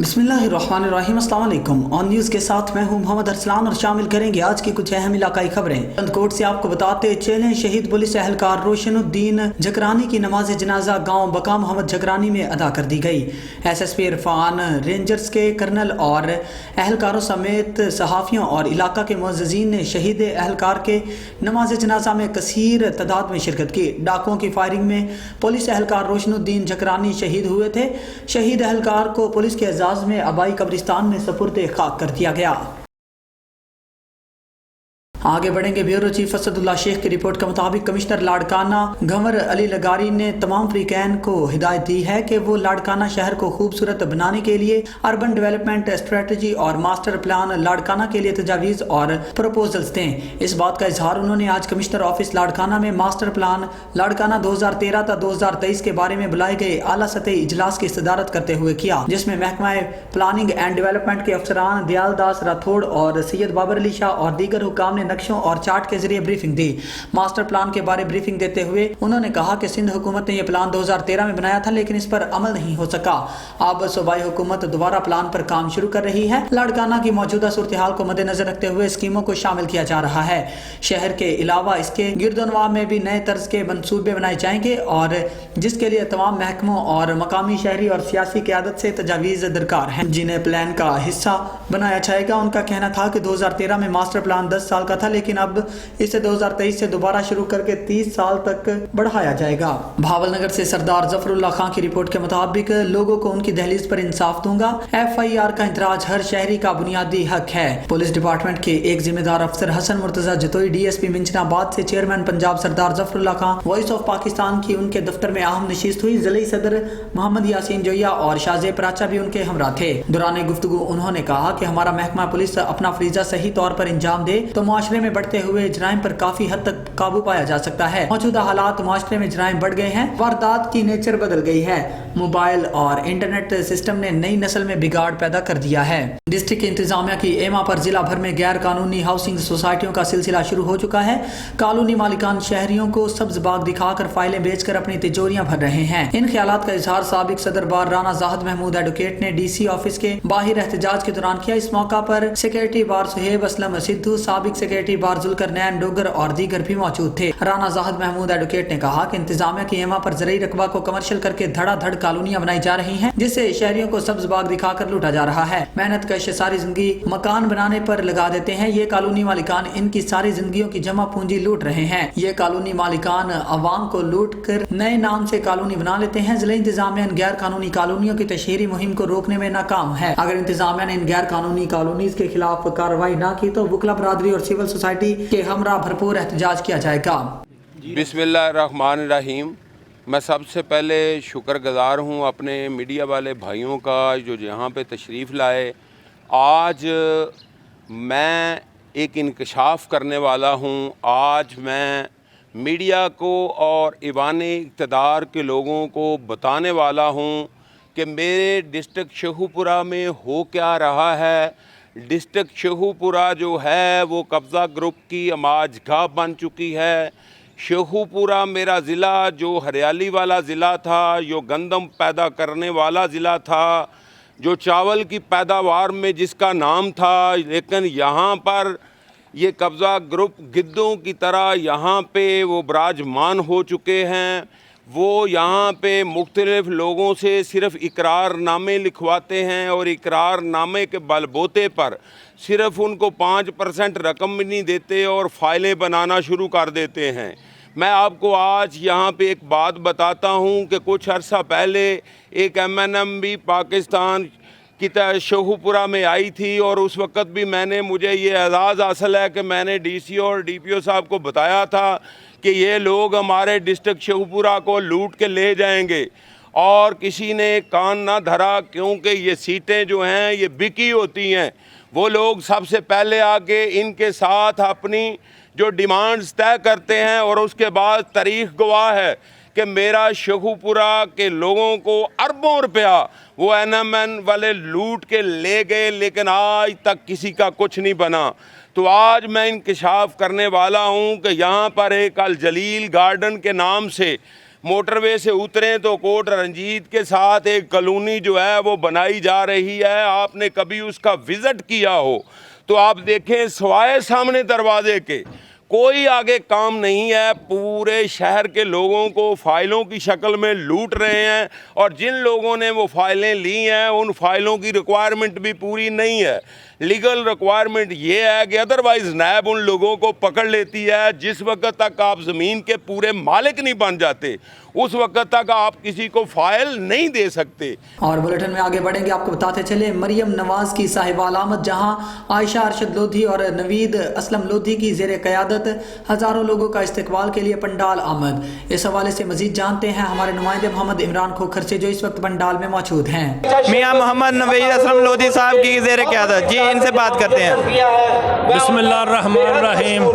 बिस्मिल्लाहिर्रहमानिर्रहीम। अस्सलाम वालेकुम। ऑन न्यूज़ के साथ मैं हूं मोहम्मद अरसलान और शामिल करेंगे आज की कुछ अहम इलाकाई खबरें। कोट से आपको बताते चलें, शहीद पुलिस एहलकार रोशनुद्दीन झकरानी की नमाज जनाजा गांव बका मोहम्मद झकरानी में अदा कर दी गई। SSP इरफान, रेंजर्स के कर्नल और एहलकारों समेत सहाफ़ियों और इलाका के मुअज़्ज़िज़ीन ने शहीद एहलकार के नमाज जनाजा में कसीर तादाद में शिरकत की। डाकुओं की फायरिंग में पुलिस एहलकार रोशनुद्दीन झकरानी शहीद हुए थे। शहीद एहलकार को पुलिस के एजाज़ में आबाई कब्रिस्तान में सपुर्द खाक कर दिया गया। आगे बढ़ेंगे। ब्यूरो चीफ असदुल्ला शेख की रिपोर्ट के मुताबिक कमिश्नर लाड़काना गंवर अली लगारी ने तमाम फ्रीकैन को हिदायत दी है कि वो लाड़काना शहर को खूबसूरत बनाने के लिए अर्बन डेवलपमेंट स्ट्रेटजी और मास्टर प्लान लाड़काना के लिए तजावीज़ और प्रपोजल्स दें। इस बात का इजहार उन्होंने आज कमिश्नर ऑफिस लाड़काना में मास्टर प्लान लाड़काना 2013 ta 2023 के बारे में बुलाए गए आला सतही इजलास की सदारत करते हुए किया, जिसमें महकमा प्लानिंग एंड डेवलपमेंट के अफसरान दयाल दास राठौड़ और सैयद बाबर अली शाह और दीगर हुकाम ने नक्शों और चार्ट के जरिए ब्रीफिंग दी। मास्टर प्लान के बारे ब्रीफिंग देते हुए उन्होंने कहा कि सिंध हुकूमत ने यह प्लान 2013 में बनाया था, लेकिन इस पर अमल नहीं हो सका। अब सूबाई हुकूमत दोबारा प्लान पर काम शुरू कर रही है। लाड़काना की मौजूदा सूरत हाल को मद्देनजर रखते हुए स्कीमों को शामिल किया जा रहा है। शहर के अलावा इसके गिरदोनवा में भी नए तर्ज के मंसूबे बनाए जाएंगे और जिसके लिए तमाम महकमों और मकामी शहरी और सियासी क़यादत से तजावीज़ दरकार हैं, जिन्हें प्लान का हिस्सा बनाया जाएगा। उनका कहना था कि 2013 में मास्टर प्लान 10 साल का था, लेकिन अब इसे 2023 से दोबारा शुरू करके 30 साल तक बढ़ाया जाएगा। भावलनगर से सरदार जफरुल्लाह खान की रिपोर्ट के मुताबिक लोगों को उनकी दहलीज पर इंसाफ दूंगा। FIR का इंदराज हर शहरी का बुनियादी हक है। पुलिस डिपार्टमेंट के एक जिम्मेदार अफसर हसन मुर्तजा जतोई DSP मिंचनाबाद से chairman Punjab Sardar Zafrullah Khan voice of Pakistan की उनके दफ्तर में अहम नशिस्त हुई। जिले सदर मोहम्मद यासीन जोया और शाहजेब प्राचा भी उनके हमरा थे। दौरान गुफ्तगू उन्होंने कहा कि हमारा महकमा पुलिस अपना फरीजा सही तौर पर अंजाम दे तो मुआशरे में बढ़ते हुए जराइम पर काफी हद तक काबू पाया जा सकता है। मौजूदा हालात मुआशरे में जराइम बढ़ गए हैं, वारदात की नेचर बदल गई है। मोबाइल और इंटरनेट सिस्टम ने नई नस्ल में बिगाड़ पैदा कर दिया है। डिस्ट्रिक्ट इंतजामिया की एमा पर जिला भर में गैर कानूनी हाउसिंग सोसाइटियों का सिलसिला शुरू हो चुका है। कॉलोनी मालिकान शहरियों को सब्ज बाग दिखाकर फाइलें बेचकर अपनी तिजोरियां भर रहे हैं। इन ख्यालात का इजहार साबिक सदर बार राना जाहिद महमूद एडवोकेट ने DC ऑफिस के बाहर एहतजाज के दौरान किया। इस मौका पर सेक्रेटरी बार सुहेब असलम सिद्धू, साबिक सेक्रेटरी बार जुल्कर नैन डोगर और दीगर भी मौजूद थे। राना जाहिद महमूद एडवोकेट ने कहा कि इंतजामिया की एमा पर ज़रूरी रकबा को कमर्शियल करके धड़ाधड़ कॉलोनियां बनाई जा रही हैं, जिससे शहरियों को सब्ज बाग दिखाकर लूटा जा रहा है। मेहनत कश सारी जिंदगी मकान बनाने पर लगा देते हैं। ये कॉलोनी मालिकान इनकी सारी जिंदगियों की जमा पूंजी लूट रहे हैं। ये कॉलोनी मालिकान अवाम को लूट कर नए नाम से कॉलोनी बना लेते हैं। जिला इंतजामिया इन गैर कानूनी कॉलोनियों की तशहीरी मुहिम को रोकने में नाकाम है। अगर इंतजामिया ने इन गैर कानूनी कॉलोनीज के खिलाफ कार्रवाई न की तो वकला बरादरी और सिविल सोसाइटी के हमरा भरपूर एहतजाज किया जाएगा। बिस्मिल्लाहिर्रहमानिर्रहीम। मैं सबसे पहले शुक्रगुजार हूँ अपने मीडिया वाले भाइयों का जो यहाँ पे तशरीफ़ लाए। आज मैं एक इंकशाफ करने वाला हूँ। आज मैं मीडिया को और ईवान इक़्तिदार के लोगों को बताने वाला हूँ कि मेरे डिस्ट्रिक्ट शेखुपुरा में हो क्या रहा है। डिस्ट्रिक्ट शेखुपुरा जो है वो कब्ज़ा ग्रुप की अमाजगाह बन चुकी है। शेखुपुरा मेरा ज़िला जो हरियाली वाला ज़िला था, जो गंदम पैदा करने वाला ज़िला था, जो चावल की पैदावार में जिसका नाम था, लेकिन यहाँ पर ये कब्ज़ा ग्रुप गिद्धों की तरह यहाँ पे वो विराजमान हो चुके हैं। वो यहाँ पे मुख्तलिफ लोगों से सिर्फ़ इकरारनामे लिखवाते हैं और इकरारनामे के बलबूते पर सिर्फ़ उनको 5% रकम भी नहीं देते और फाइलें बनाना शुरू कर देते हैं। मैं आपको आज यहाँ पे एक बात बताता हूँ कि कुछ अर्सा पहले एक MNM भी पाकिस्तान की शेखुपुरा में आई थी और उस वक़्त भी मुझे ये एजाज़ हासिल है कि मैंने DC और DPO साहब को बताया था कि ये लोग हमारे डिस्ट्रिक्ट शेखुपुरा को लूट के ले जाएंगे, और किसी ने कान ना धरा, क्योंकि ये सीटें जो हैं ये बिकी होती हैं। वो लोग सबसे पहले आके इनके साथ अपनी जो डिमांड्स तय करते हैं और उसके बाद तारीख गवाह है कि मेरा शेखुपुरा के लोगों को अरबों रुपया वो NMN वाले लूट के ले गए, लेकिन आज तक किसी का कुछ नहीं बना। तो आज मैं इंकशाफ करने वाला हूं कि यहाँ पर एक अल जलील गार्डन के नाम से موٹر وے سے اتریں تو کوٹ رنجیت کے ساتھ ایک کالونی جو ہے وہ بنائی جا رہی ہے. آپ نے کبھی اس کا وزٹ کیا ہو تو آپ دیکھیں سوائے سامنے دروازے کے کوئی آگے کام نہیں ہے. پورے شہر کے لوگوں کو فائلوں کی شکل میں لوٹ رہے ہیں, اور جن لوگوں نے وہ فائلیں لی ہیں ان فائلوں کی ریکوائرمنٹ بھی پوری نہیں ہے. لیگل ریکوائرمنٹ یہ ہے کہ ادروائز نیب ان لوگوں کو پکڑ لیتی ہے. جس وقت تک آپ زمین کے پورے مالک نہیں بن جاتے اس وقت تک آپ کسی کو فائل نہیں دے سکتے. اور بلیٹن میں آگے بڑھیں گے, آپ کو بتاتے چلے مریم نواز کی صاحبہ علامت, جہاں عائشہ ارشد لودھی اور نوید اسلم لودھی کی زیر قیادت ہزاروں لوگوں کا استقبال کے لیے پنڈال آمد. اس حوالے سے مزید جانتے ہیں ہمارے نمائندے محمد عمران کھوکھر سے جو اس وقت پنڈال میں موجود ہیں. میاں محمد نوید اسلم لودھی صاحب کی زیر قیادت, جی ان سے بات کرتے ہیں. بسم اللہ الرحمن الرحیم.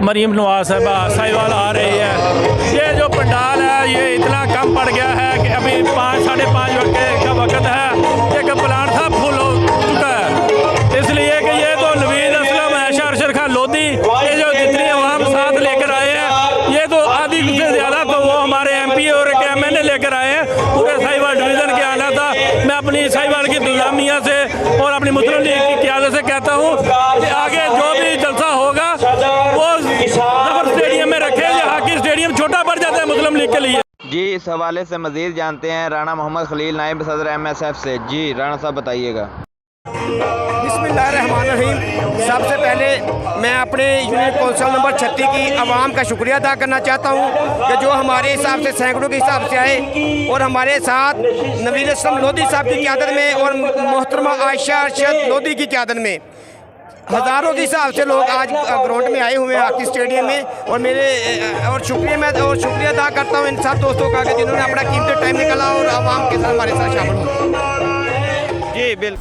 مریم نواز صاحبہ آ رہی ہے. یہ جو پنڈال ہے یہ اتنا کم پڑ گیا ہے کہ ابھی 5:30 وقت کا وقت ہے, ایک پلانٹ تھا پھول ہو چکا ہے. اس لیے کہ یہ تو نوید اسلم عائشہ ارشد خان لودھی یہ جو جتنی عوام ساتھ لے کر آئے ہیں یہ تو آدھی سے زیادہ تو وہ ہمارے ایم پی اور MNA لے کر آئے ہیں. پورے ساہیوال ڈویژن کے آنا تھا. میں اپنی ساہیوال کی انتظامیہ سے اور اپنی مسلم لیگ کی قیادت سے کہتا ہوں کہ آگے جو بھی جلسہ ہوگا وہ ظفر اسٹیڈیم میں رکھے. یہ ہاکی اسٹیڈیم چھوٹا پڑ جاتا ہے مسلم لیگ کے لیے. جی اس حوالے سے مزید جانتے ہیں رانا محمد خلیل نائب صدر MSF سے. جی رانا صاحب بتائیے گا. بسم اللہ الرحمن الرحیم. سب سے پہلے میں اپنے یونین کونسل نمبر 36 کی عوام کا شکریہ ادا کرنا چاہتا ہوں کہ جو ہمارے حساب سے سینکڑوں کے حساب سے آئے اور ہمارے ساتھ نوید اسلم لودھی صاحب کی قیادت میں اور محترمہ عائشہ ارشد لودھی کی قیادت میں ہزاروں کے حساب سے لوگ آج گراؤنڈ میں آئے ہوئے ہیں ہاکی اسٹیڈیم میں. اور شکریہ ادا کرتا ہوں ان سب دوستوں کا کہ جنہوں نے اپنا قیمتی ٹائم نکالا اور عوام کے ساتھ ہمارے ساتھ شامل ہوئے.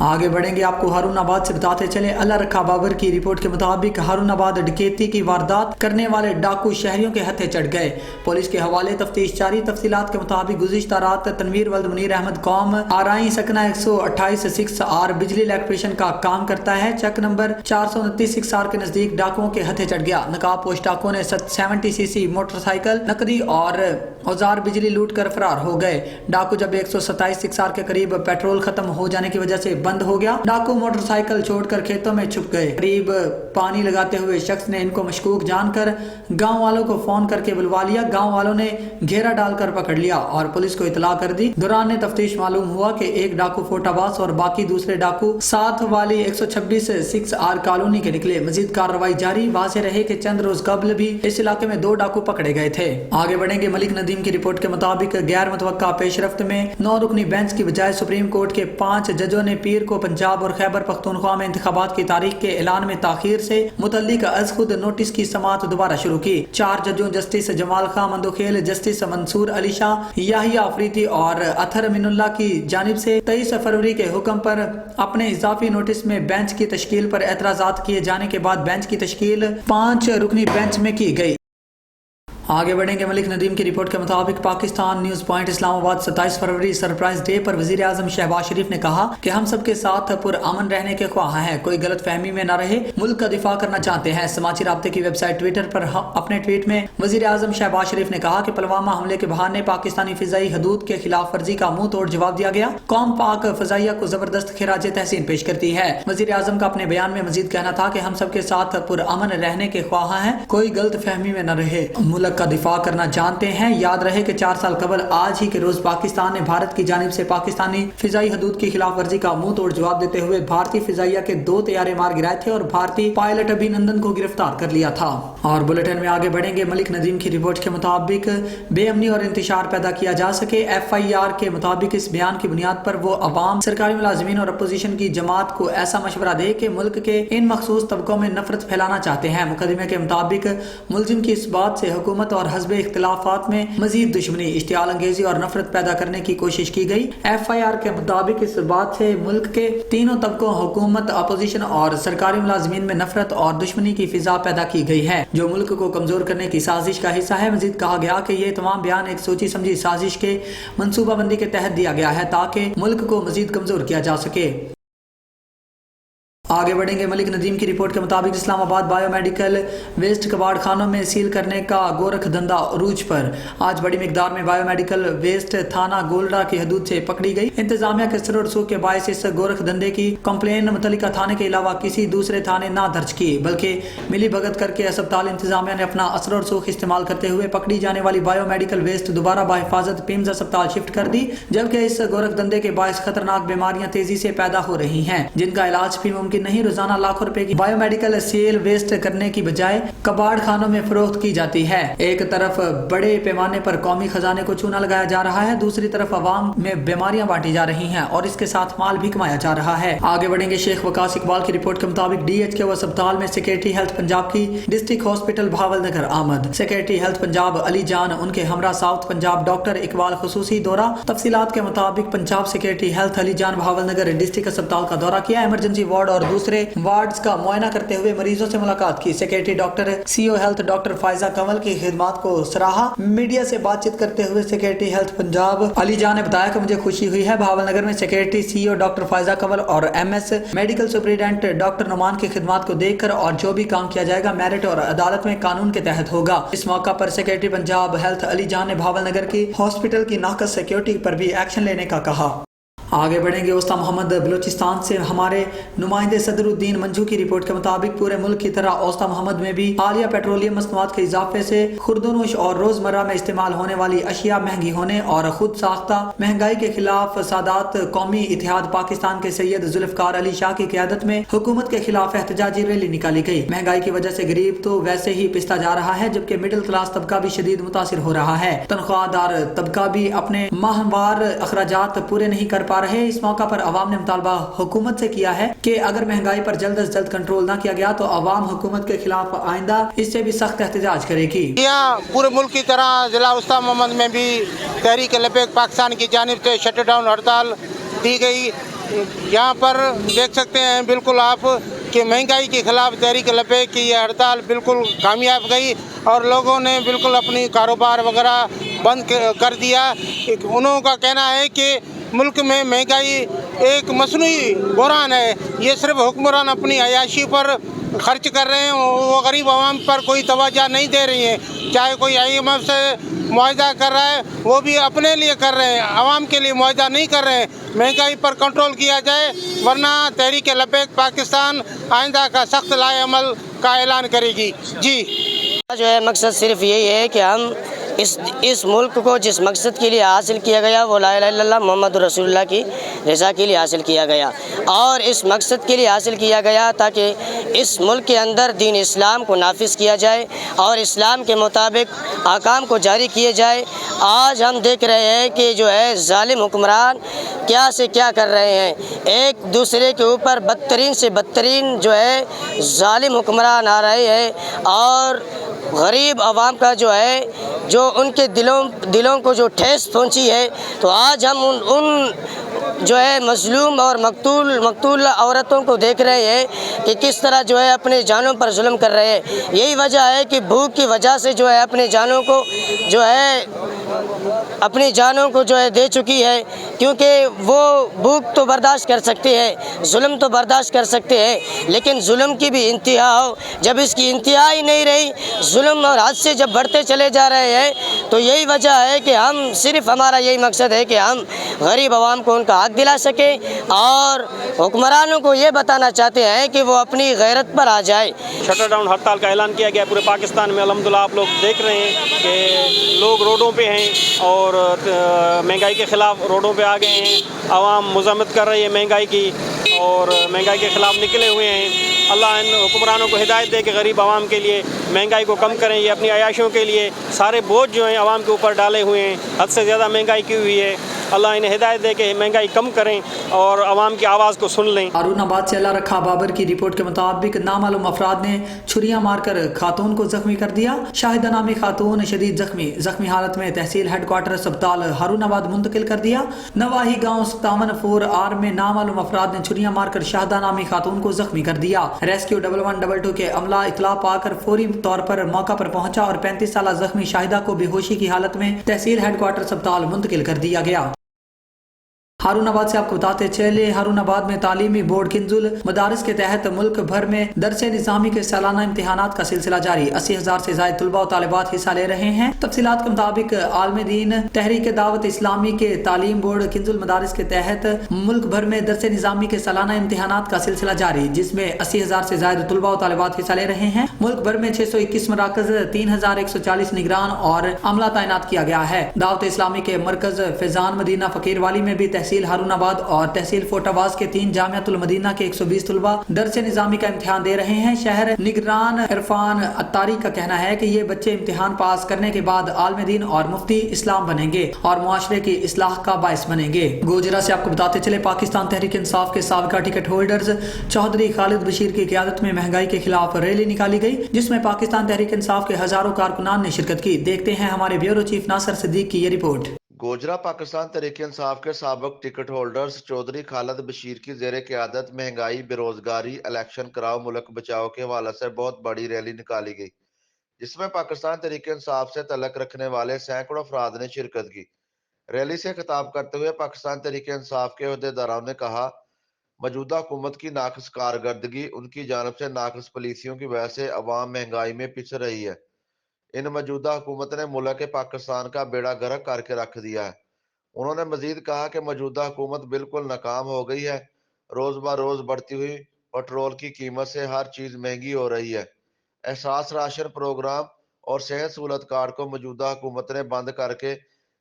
آگے بڑھیں گے, آپ کو ہارون آباد سے بتاتے چلے. اللہ رکھا بابر کی رپورٹ کے مطابق ہارون آباد ڈکیتی کی واردات کرنے والے ڈاکو شہریوں کے ہتھے چڑھ گئے. پولیس کے حوالے تفتیش جاری. تفصیلات کے مطابق گزشتہ رات تنویر ولد منیر احمد قوم آرائیں سکنہ 128 6R بجلی الیکٹریشن کا کام کرتا ہے, چک نمبر 429 6R کے نزدیک ڈاکوؤں کے ہتھے چڑھ گیا. نقاب پوش ڈاکوؤں نے 70 cc موٹر سائیکل, نقدی اور اوزار بجلی لوٹ کر فرار ہو گئے. ڈاکو جب 127 6R کے قریب پیٹرول ختم ہو جانے کی وجہ سے بند ہو گیا, ڈاکو موٹر سائیکل چھوڑ کر کھیتوں میں چھپ گئے. قریب پانی لگاتے ہوئے شخص نے ان کو مشکوک جان کر گاؤں والوں کو فون کر کے بلوا لیا. گاؤں والوں نے گھیرا ڈال کر پکڑ لیا اور پولیس کو اطلاع کر دی. دوران تفتیش معلوم ہوا کہ ایک ڈاکو فورٹ آباس اور باقی دوسرے ڈاکو ساتھ والی 126 6R کالونی کے نکلے. مزید کارروائی جاری. واضح رہے کہ چند روز قبل بھی اس علاقے میں 2 ڈاکو پکڑے گئے تھے. آگے بڑھیں گے. ملک ندیم کی رپورٹ کے مطابق غیر متوقع پیش رفت میں 9 رکنی بینچ کی بجائے سپریم کورٹ کے 5 ججوں نے پیر کو پنجاب اور خیبر پختونخوا میں انتخابات کی تاریخ کے اعلان میں تاخیر سے متعلق از خود نوٹس کی سماعت دوبارہ شروع کی. 4 ججوں جسٹس جمال خان مندوخیل, جسٹس منصور علی شاہ, یحییٰ آفریدی اور اطہر امین اللہ کی جانب سے 23 فروری کے حکم پر اپنے اضافی نوٹس میں بینچ کی تشکیل پر اعتراضات کیے جانے کے بعد بینچ کی تشکیل 5 رکنی بینچ میں کی گئی. آگے بڑھیں گے. ملک ندیم کی رپورٹ کے مطابق پاکستان نیوز پوائنٹ اسلام آباد 27 فروری سرپرائز ڈے پر وزیر اعظم شہباز شریف نے کہا کہ ہم سب کے ساتھ پرامن رہنے کے خواہاں ہیں, کوئی غلط فہمی میں نہ رہے, ملک کا دفاع کرنا چاہتے ہیں. سماجی رابطے کی ویب سائٹ ٹویٹر پر اپنے ٹویٹ میں وزیر اعظم شہباز شریف نے کہا کہ پلوامہ حملے کے بہانے پاکستانی فضائی حدود کے خلاف ورزی کا منہ توڑ جواب دیا گیا. قوم پاک فضائیہ کو زبردست خراج تحسین پیش کرتی ہے. وزیر اعظم کا اپنے بیان میں مزید کہنا تھا کہ ہم سب کے ساتھ پرامن رہنے کے خواہاں ہیں, کوئی غلط فہمی میں نہ رہے, ملک کا دفاع کرنا جانتے ہیں. یاد رہے کہ 4 سال قبل آج ہی کے روز پاکستان نے بھارت کی جانب سے پاکستانی فضائی حدود کی خلاف ورزی کا منہ توڑ جواب دیتے ہوئے بھارتی فضائیہ کے 2 طیارے مار گرائے تھے اور بھارتی پائلٹ ابھی نندن کو گرفتار کر لیا تھا. اور بلیٹن میں آگے بڑھیں گے. ملک ندیم کی رپورٹ کے مطابق بے امنی اور انتشار پیدا کیا جا سکے. FIR کے مطابق اس بیان کی بنیاد پر وہ عوام, سرکاری ملازمین اور اپوزیشن کی جماعت کو ایسا مشورہ دے کہ ملک کے ان مخصوص طبقوں میں نفرت پھیلانا چاہتے ہیں. مقدمے کے مطابق ملزم کی اس بات سے حکومت اور حزب اختلافات میں مزید دشمنی, اشتعال انگیزی اور نفرت پیدا کرنے کی کوشش کی گئی. FIR کے مطابق اس بات سے ملک کے تینوں طبقوں, حکومت, اپوزیشن اور سرکاری ملازمین میں نفرت اور دشمنی کی فضا پیدا کی گئی ہے جو ملک کو کمزور کرنے کی سازش کا حصہ ہے. مزید کہا گیا کہ یہ تمام بیان ایک سوچی سمجھی سازش کے منصوبہ بندی کے تحت دیا گیا ہے تاکہ ملک کو مزید کمزور کیا جا سکے. आगे बढ़ेंगे। मलिक नदीम की रिपोर्ट के मुताबिक इस्लामाबाद बायोमेडिकल वेस्ट कबाड़ खानों में सील करने का गोरख धंधा अरूज पर। आज बड़ी मिकदार में बायोमेडिकल वेस्ट थाना गोल्डा की हदूद से पकड़ी गई। इंतजामिया के सर और सूख के बायस इस गोरख धंधे की कंप्लेन मुतल्लिका थाने के अलावा किसी दूसरे थाने ना दर्ज की, बल्कि मिली भगत करके अस्पताल इंतजामिया ने अपना असर और सूख इस्तेमाल करते हुए पकड़ी जाने वाली बायोमेडिकल वेस्ट दोबारा बाहिफाजत पिम्स अस्पताल शिफ्ट कर दी। जबकि इस गोरख धंधे के बायस खतरनाक बीमारियां तेजी से पैदा हो रही हैं, जिनका इलाज भी मुमकिन नहीं। रोजाना लाखों रुपए की बायोमेडिकल सेल वेस्ट करने की बजाय कबाड़ खानों में फरोख्त की जाती है। एक तरफ बड़े पैमाने पर कौमी खजाने को चूना लगाया जा रहा है, दूसरी तरफ अवाम में बीमारियां बांटी जा रही हैं और इसके साथ माल भी कमाया जा रहा है। आगे बढ़ेंगे। शेख वकास इकबाल की रिपोर्ट के मुताबिक DHK अस्पताल में सेक्रेटरी हेल्थ पंजाब की डिस्ट्रिक्ट हॉस्पिटल भावलनगर आमद। सेक्रेटरी हेल्थ पंजाब अली जान उनके हमरा साउथ पंजाब डॉक्टर इकबाल खुसूसी दौरा। तफसीलात के मुताबिक पंजाब सेक्रेटरी हेल्थ अली जान भावलनगर डिस्ट्रिक्ट अस्पताल का दौरा किया, इमरजेंसी वार्ड और दूसरे वार्ड्स का मुआयना करते हुए मरीजों से मुलाकात की। Secretary doctor CO health doctor Faiza Kanwal की खिदमत को सराहा। मीडिया से बातचीत करते हुए सेक्रेटरी हेल्थ पंजाब अली जान ने बताया कि मुझे खुशी हुई है भावलनगर में secretary CO doctor Faiza Kanwal और MS medical superintendent doctor Numan की खिदमत को देखकर, और जो भी काम किया जाएगा मेरिट और अदालत में कानून के तहत होगा। इस मौका पर सेक्रेटरी पंजाब हेल्थ अली जान ने भावलनगर की हॉस्पिटल की नाकस सिक्योरिटी पर भी एक्शन लेने का कहा। आगे बढ़ेंगे। उस्ता मोहम्मद बलूचिस्तान से हमारे नुमाइंदे सदरुद्दीन मंजू की रिपोर्ट के मुताबिक पूरे मुल्क की तरह औस्ता मोहम्मद में भी हालिया पेट्रोलियम मसनूआत के इजाफे से खुर्दनोश और रोजमर्रा में इस्तेमाल होने वाली अशिया महंगी होने और खुद साख्ता महंगाई के खिलाफ सादात कौमी इतिहाद पाकिस्तान के सैयद जुल्फकार अली शाह की क़यादत में हुकूमत के खिलाफ एहतजाजी रैली निकाली गई। महंगाई की वजह से गरीब तो वैसे ही पिसता जा रहा है, जबकि मिडिल क्लास तबका भी शदीद मुतासिर हो रहा है। तनख्वाहदार तबका भी अपने माहवार अखराजात पूरे नहीं कर पा रहे। इस मौका पर अवाम ने मुतालबा हुकूमत से किया है कि अगर महंगाई पर जल्द से जल्द कंट्रोल न किया गया तो अवाम हुकूमत के खिलाफ आइंदा इससे भी सख्त एहतजाज करेगी। यहाँ पूरे मुल्क की तरह जिला उस्ता मोहम्मद में भी तहरीक लबैक पाकिस्तान की जानिब से शट डाउन हड़ताल दी गई। यहाँ पर देख सकते हैं बिल्कुल आप कि महंगाई के खिलाफ तहरीक लबैक की यह हड़ताल बिल्कुल कामयाब गई और लोगों ने बिल्कुल अपनी कारोबार वगैरह बंद कर दिया। उन्हों का कहना है कि मुल्क में महंगाई एक मसनूई बुहरान है, ये सिर्फ हुक्मरान अपनी अयाशी पर खर्च कर रहे हैं, वो गरीब आवाम पर कोई तवज्जो नहीं दे रही है। चाहे कोई IMF से मुआहदा कर रहा है वो भी अपने लिए कर रहे हैं, आवाम के लिए मुआहदा नहीं कर रहे हैं। महंगाई पर कंट्रोल किया जाए वरना तहरीक लबैक पाकिस्तान आइंदा का सख्त लाए अमल का ऐलान करेगी। जी जो है मकसद सिर्फ यही है कि हम इस मुल्क को जिस मकसद के लिए हासिल किया गया वो ला इलाहा इल्लल्लाह मोहम्मद रसूलुल्लाह की रज़ा के लिए हासिल किया गया, और इस मकसद के लिए हासिल किया गया ताकि इस मुल्क के अंदर दीन इस्लाम को नाफिज किया जाए और इस्लाम के मुताबिक अहकाम को जारी किए जाए। आज हम देख रहे हैं कि जो है जालिम हुक्मरान क्या से क्या कर रहे हैं, एक दूसरे के ऊपर बदतरीन से बदतरीन जो है जालिम हुक्मरान आ रहे हैं और गरीब आवाम का जो है जो उनके दिलों को जो ठेस पहुंची है। तो आज हम उन जो है मजलूम और मकतूल औरतों को देख रहे हैं कि किस तरह जो है अपने जानों पर जुल्म कर रहे हैं। यही वजह है कि भूख की वजह से जो है अपनी जानों को जो है दे चुकी है, क्योंकि वो भूख तो बर्दाश्त कर सकते हैं, जुल्म तो बर्दाश्त कर सकते हैं, लेकिन जुल्म की भी इंतहा हो। जब इसकी इंतहा ही नहीं रही, जुल्म और हद से जब बढ़ते चले जा रहे हैं, तो यही वजह है कि हम सिर्फ हमारा यही मकसद है कि हम गरीब आवाम को उनका हक दिला सकें और हुक्मरानों को ये बताना चाहते हैं कि वो अपनी गैरत पर आ जाए। शटर डाउन हड़ताल का ऐलान किया गया पूरे पाकिस्तान में। अल्हम्दुलिल्लाह आप लोग देख रहे हैं कि लोग रोडों पे हैं और महंगाई के ख़िलाफ़ रोडों पे आ गए हैं। आवाम मुज़म्मत कर रही है महंगाई की और महंगाई के ख़िलाफ़ निकले हुए हैं। अल्लाह इन हुक्मरानों को हिदायत दे कि गरीब आवाम के लिए महंगाई को कम करें। ये अपनी अयाशों के लिए सारे बोझ जो हैं आवाम के ऊपर डाले हुए हैं, हद से ज़्यादा महंगाई की हुई है। अल्लाह इन्हें हिदायत दे कि महंगाई कम करें और आवाम की आवाज़ को सुन लें। हारूनाबाद से अल्लाह रखा बाबर की रिपोर्ट के मुताबिक नामालूम अफराद ने छुरियां मारकर खातून को जख्मी कर दिया। शाहिदा नामी खातून शदीद जख्मी हालत में तहसील हेडक्वार्टर अस्पताल हारूनाबाद मुंतकिल कर दिया। नवाही गाँव 57-4R में नामालूम अफराद ने छुरियां मारकर शाहिदा नामी खातून को जख्मी कर दिया। रेस्क्यू 1112 के अमला इतला पाकर फौरी तौर पर मौका पर पहुंचा और 35 साल जख्मी शाहिदा को बेहोशी की हालत में तहसील हेडक्वार्टर अस्पताल मुंतकिल कर दिया गया। हारूनाबाद से आपको बताते चले, हारूनाबाद में तालीमी बोर्ड किंजुल मदारिस के तहत मुल्क भर में दरसे निज़ामी के सालाना इम्तिहानात का सिलसिला जारी। 80,000 से ज़ायद तलबा और तालिबात हिस्सा ले रहे हैं। तफसीलात के मुताबिक आलम दीन तहरीक दावत इस्लामी के तालीम बोर्ड किंजुल मदारिस के तहत मुल्क भर में दरसे निज़ामी के सालाना इम्तिहानात का सिलसिला जारी, जिसमें 80,000 से ज़ायद तलबा और तालिबात हिस्सा ले रहे हैं। मुल्क भर में 621 मराकज, 3,140 निगरान और अमला तैनात किया गया है। दावत इस्लामी के मरकज फैजान मदीना फकीर वाली में भी तहसील हारूनाबाद और तहसील फोटाबाज के 3 जामियातुल मदीना के 120 तलबा दरसे निज़ामी का इम्तिहान दे रहे हैं। शहर निगरान इरफान अत्तारी का कहना है कि ये बच्चे इम्तिहान पास करने के बाद आलम दीन और मुफ्ती इस्लाम बनेंगे और मुआशरे की इस्लाह का बाइस बनेंगे। गोजरा से आपको बताते चले, पाकिस्तान तहरीक इंसाफ के साबिका टिकट होल्डर्स चौधरी खालिद बशीर की क़यादत में महंगाई के खिलाफ रैली निकाली गई, जिसमें पाकिस्तान तहरीक इंसाफ के हजारों कारकुनान ने शिरकत की। देखते हैं हमारे ब्यूरो चीफ नासिर सिद्दीक की ये रिपोर्ट। गोजरा पाकिस्तान तहरीक इंसाफ के साबिक टिकट होल्डर्स चौधरी खालिद बशीर की ज़ेर क़यादत महंगाई, बेरोजगारी, इलेक्शन कराओ, मुल्क बचाओ के हवाले से बहुत बड़ी रैली निकाली गई, जिसमें पाकिस्तान तहरीक इंसाफ से तल्लुक़ रखने वाले सैकड़ों अफराद ने शिरकत की। रैली से खिताब करते हुए पाकिस्तान तहरीक इंसाफ के अहदेदारों ने कहा, मौजूदा हुकूमत की नाक़िस कारकर्दगी, उनकी जानिब से नाक़िस पॉलिसियों की वजह से अवाम महंगाई में पिस रही है। इन मौजूदा हुकूमत ने मुल्क पाकिस्तान का बेड़ा गर्क करके रख दिया है। उन्होंने मजीद कहा कि मौजूदा हुकूमत बिल्कुल नाकाम हो गई है। रोज़ ब रोज़ बढ़ती हुई पेट्रोल की कीमत से हर चीज़ महंगी हो रही है। एहसास राशन प्रोग्राम और सेहत सहूलत कार्ड को मौजूदा हुकूमत ने बंद करके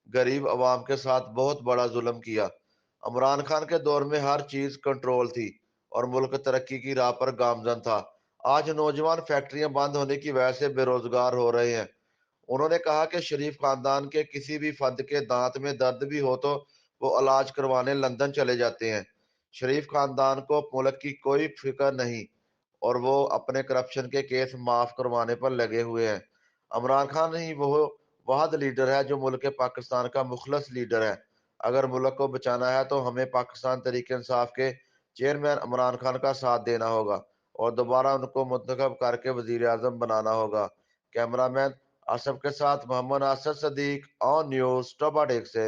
गरीब अवाम के साथ बहुत बड़ा जुल्म किया। इमरान खान के दौर में हर चीज़ कंट्रोल थी और मुल्क तरक्की की राह पर गामजन था। आज नौजवान फैक्ट्रियां बंद होने की वजह से बेरोजगार हो रहे हैं। उन्होंने कहा कि शरीफ खानदान के किसी भी फर्द के दांत में दर्द भी हो तो वो इलाज करवाने लंदन चले जाते हैं। शरीफ खानदान को मुल्क की कोई फिक्र नहीं और वो अपने करप्शन के केस माफ करवाने पर लगे हुए हैं। इमरान खान ही वो वाहिद लीडर है जो मुल्क पाकिस्तान का मुखलस लीडर है। अगर मुल्क को बचाना है तो हमें पाकिस्तान तहरीक इंसाफ के चेयरमैन इमरान खान का साथ देना होगा और दोबारा उनको मुंतखब करके वजीर आज़म बनाना होगा। कैमरामैन आसफ के साथ मोहम्मद नासिर सिद्दीक ऑन न्यूज़ टोबा टेक से।